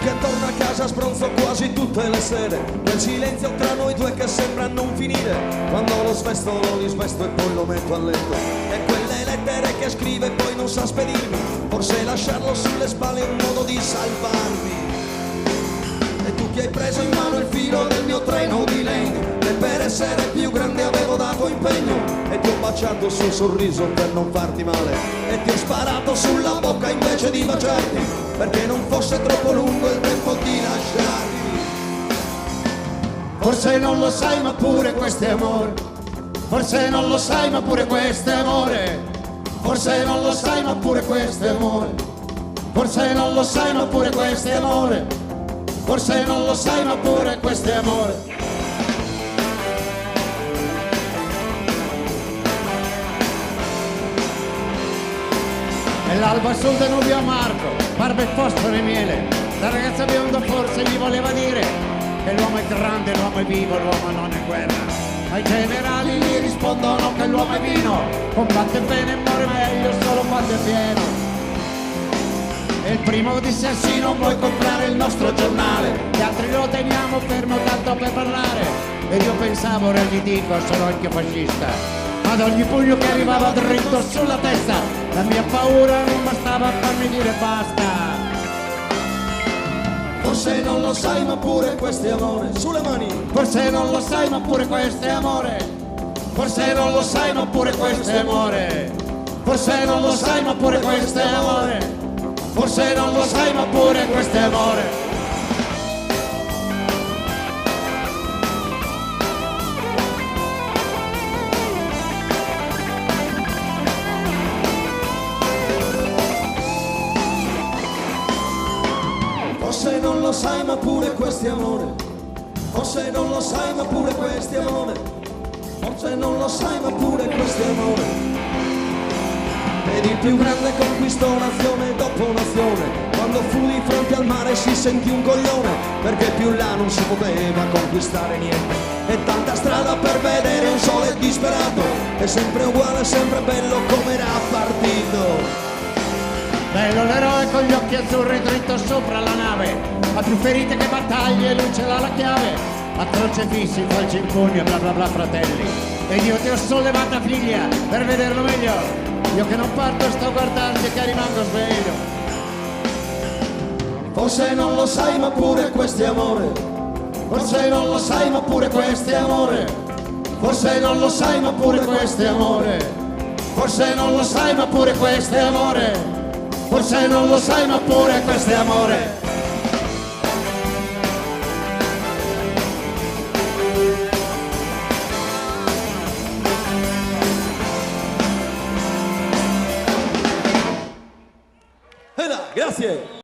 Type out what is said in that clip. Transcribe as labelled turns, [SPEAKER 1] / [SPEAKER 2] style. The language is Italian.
[SPEAKER 1] che torna a casa sbronzo quasi tutte le sere, quel silenzio tra noi due che sembra non finire, quando lo svesto, lo risvesto e poi lo metto a letto, e quelle lettere che scrive e poi non sa spedirmi, forse lasciarlo sulle spalle è un modo di salvarmi. E tu che hai preso in mano il filo del mio treno di legno, e per essere più grande avevo dato impegno, e ti ho baciato sul sorriso per non farti male, e ti ho sparato sulla bocca invece di baciarti, perché non fosse troppo lungo il tempo di lasciarti.
[SPEAKER 2] Forse non lo sai ma pure questo è amore, forse non lo sai ma pure questo è amore, forse non lo sai ma pure questo è amore, forse non lo sai ma pure questo è amore, forse non lo sai ma pure questo è amore. E l'alba sul Danubio a Marco, barba e fosforo e miele, la ragazza bionda forse gli voleva dire che l'uomo è grande, l'uomo è vivo, l'uomo non è guerra. Ai generali gli rispondono che l'uomo è vino, combatte bene e muore meglio solo quando è pieno. E il primo disse sì, non vuoi comprare il nostro giornale, gli altri lo teniamo fermo tanto per parlare. Ed io pensavo, ora gli dico, sono anche fascista, ma ad ogni pugno che arrivava dritto sulla testa, la mia paura non bastava a farmi dire basta.
[SPEAKER 1] Forse non lo sai ma pure questo è amore, sulle mani.
[SPEAKER 2] Forse non lo sai ma pure questo è amore, forse non lo sai ma pure questo è amore, forse non lo sai ma pure questo è amore, forse non lo sai ma pure questo è amore.
[SPEAKER 1] Forse non lo sai ma pure questo è amore, forse non lo sai ma pure questo è amore, forse non lo sai ma pure questo è amore. Ed il più grande conquistò nazione dopo nazione, quando fu di fronte al mare si sentì un coglione, perché più là non si poteva conquistare niente, e tanta strada per vedere un sole disperato, è sempre uguale, sempre bello come era partito.
[SPEAKER 2] Bello l'eroe con gli occhi azzurri dritto sopra la nave, ha più ferite che battaglie, lui ce l'ha la chiave, a crocefissi, falci in pugno, bla bla bla fratelli, ed io ti ho sollevata figlia per vederlo meglio, io che non parto sto a guardarti e che rimango sveglio.
[SPEAKER 1] Forse non lo sai ma pure questo è amore, forse non lo sai ma pure questo è amore, forse non lo sai ma pure questo è amore, forse non lo sai ma pure questo è amore, forse non lo sai ma pure questo è amore. Grazie.